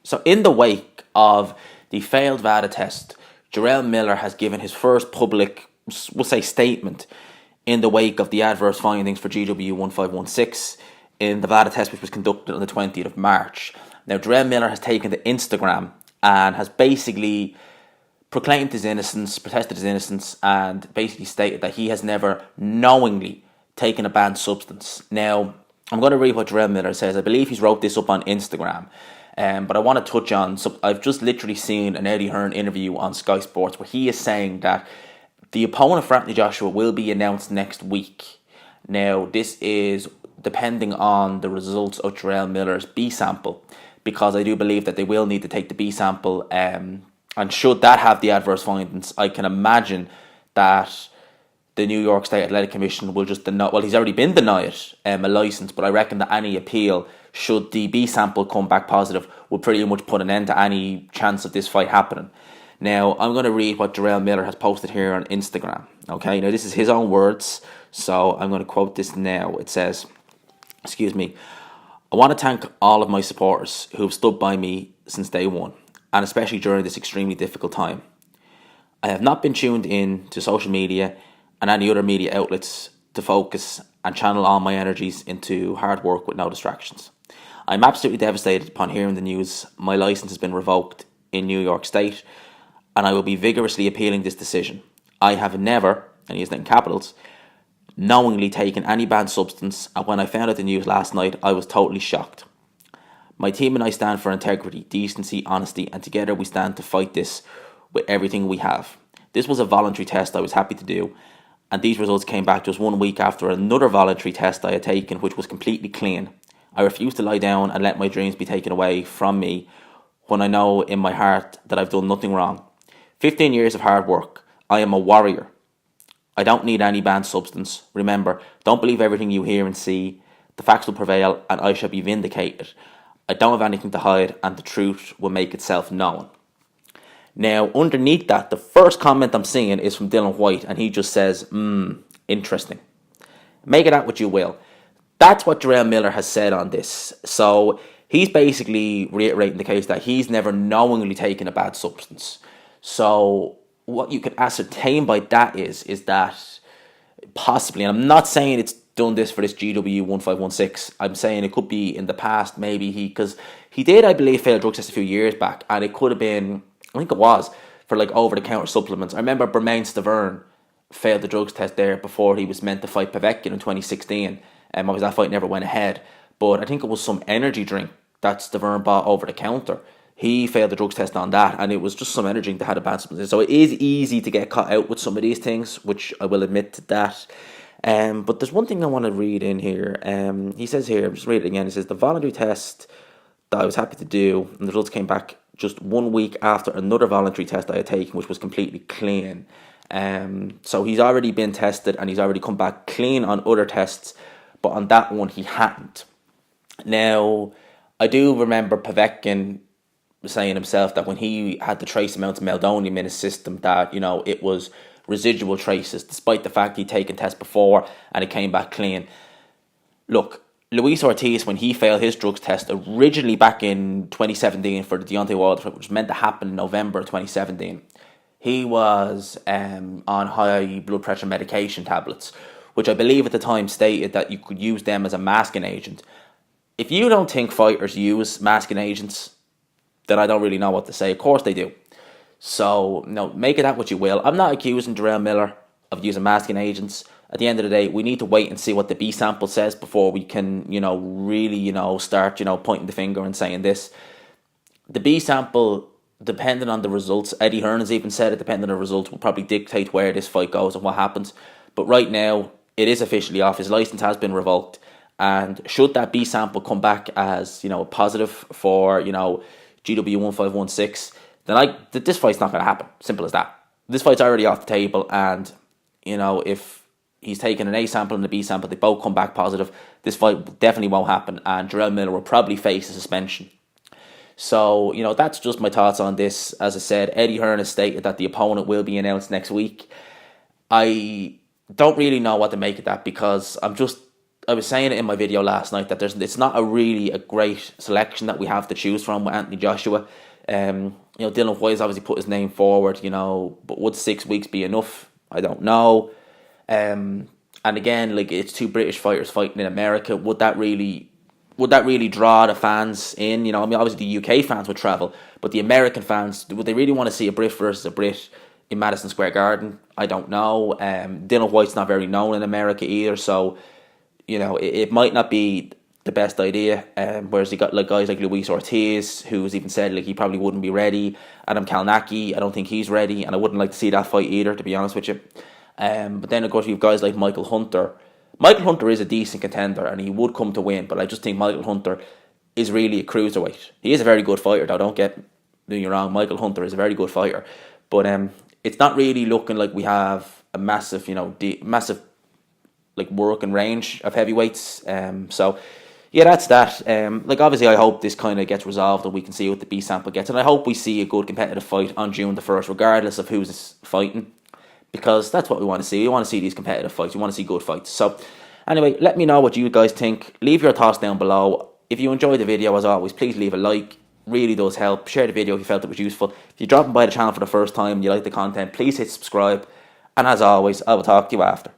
So in the wake of the failed VADA test, Jarrell Miller has given his first public, we'll say, statement in the wake of the adverse findings for GW1516 in the VADA test, which was conducted on the 20th of March. Now, Jarrell Miller has taken to Instagram and has basically proclaimed his innocence, protested his innocence, and basically stated that he has never knowingly taken a banned substance. Now, I'm going to read what Jarrell Miller says. I believe he's wrote this up on Instagram. But I want to touch on, so I've just literally seen an Eddie Hearn interview on Sky Sports where he is saying that the opponent for Anthony Joshua will be announced next week. Now, this is depending on the results of Jarrell Miller's B sample, because I do believe that they will need to take the B sample, and should that have the adverse findings, I can imagine that the New York State Athletic Commission will just deny, well, he's already been denied a license, but I reckon that any appeal, should the B sample come back positive, will pretty much put an end to any chance of this fight happening. Now, I'm going to read what Jarrell Miller has posted here on Instagram. Okay, now this is his own words, so I'm going to quote this now. It says, excuse me, I want to thank all of my supporters who have stood by me since day one, and especially during this extremely difficult time. I have not been tuned in to social media and any other media outlets to focus and channel all my energies into hard work with no distractions. I'm absolutely devastated upon hearing the news my license has been revoked in New York State, and I will be vigorously appealing this decision. I have never, and he is in capitals, knowingly taken any banned substance, and when I found out the news last night, I was totally shocked. My team and I stand for integrity, decency, honesty, and together we stand to fight this with everything we have. This was a voluntary test I was happy to do, and these results came back just 1 week after another voluntary test I had taken, which was completely clean. I refuse to lie down and let my dreams be taken away from me when I know in my heart that I've done nothing wrong. 15 years of hard work. I am a warrior. I don't need any banned substance. Remember, don't believe everything you hear and see. The facts will prevail and I shall be vindicated. I don't have anything to hide and the truth will make itself known. Now, underneath that, the first comment I'm seeing is from Dylan White, and he just says, interesting. Make it out what you will. That's what Jarrell Miller has said on this. So he's basically reiterating the case that he's never knowingly taken a bad substance. So what you can ascertain by that is that possibly, and I'm not saying it's done this for this GW1516, I'm saying it could be in the past, maybe because he did, I believe, fail drug test a few years back, and it could have been, I think it was, for like over-the-counter supplements. I remember Bermain Stavern failed the drugs test there before he was meant to fight Povetkin in 2016. Obviously that fight never went ahead, but I think it was some energy drink that Stavern bought over the counter. He failed the drugs test on that, and it was just some energy drink that had a bad substance. So it is easy to get caught out with some of these things, which I will admit to that. But there's one thing I want to read in here. He says here, I'm just reading it again. He says, the voluntary test that I was happy to do, and the results came back just 1 week after another voluntary test I had taken, which was completely clean. So he's already been tested, and he's already come back clean on other tests, but on that one he hadn't. Now, I do remember Povetkin saying himself that when he had the trace amounts of meldonium in his system, that, you know, it was residual traces, despite the fact he'd taken tests before and it came back clean. Look, Luis Ortiz, when he failed his drugs test originally back in 2017 for the Deontay Wilder fight, which was meant to happen in November 2017, he was on high blood pressure medication tablets, which I believe at the time stated that you could use them as a masking agent. If you don't think fighters use masking agents, then I don't really know what to say. Of course they do. So, no, make it out what you will. I'm not accusing Jarrell Miller of using masking agents. At the end of the day, we need to wait and see what the B sample says before we can, really, start, pointing the finger and saying this. The B sample, depending on the results, Eddie Hearn has even said it, depending on the results, will probably dictate where this fight goes and what happens. But right now, it is officially off. His license has been revoked. And should that B sample come back as, positive for, GW1516, then this fight's not going to happen. Simple as that. This fight's already off the table, and if he's taken an A sample and a B sample, they both come back positive, this fight definitely won't happen, and Jarrell Miller will probably face a suspension. So, that's just my thoughts on this. As I said, Eddie Hearn has stated that the opponent will be announced next week. I don't really know what to make of that, because I'm just I was saying it in my video last night that it's not a great selection that we have to choose from with Anthony Joshua. Dylan White's obviously put his name forward, but would 6 weeks be enough? I don't know. And again, like, it's two British fighters fighting in America. Would that really draw the fans in? Obviously the UK fans would travel, but the American fans, would they really want to see a Brit versus a Brit in Madison Square Garden? I don't know. Dylan White's not very known in America either, so it might not be the best idea. Whereas you got like guys like Luis Ortiz, who's even said like he probably wouldn't be ready. Adam Kalnacki, I don't think he's ready, and I wouldn't like to see that fight either, to be honest with you. But then of course you've guys like Michael Hunter. Michael Hunter is a decent contender, and he would come to win. But I just think Michael Hunter is really a cruiserweight. He is a very good fighter, though. Don't get me wrong. Michael Hunter is a very good fighter, but it's not really looking like we have a massive, massive like working range of heavyweights. So yeah, that's that. Like, obviously I hope this kind of gets resolved and we can see what the B sample gets, and I hope we see a good competitive fight on June the 1st, regardless of who's fighting, because that's what we want to see. We want to see these competitive fights. We want to see good fights. So anyway, let me know what you guys think. Leave your thoughts down below. If you enjoyed the video, as always, please leave a like. Really does help. Share the video if you felt it was useful. If you're dropping by the channel for the first time and you like the content, please hit subscribe. And as always, I will talk to you after.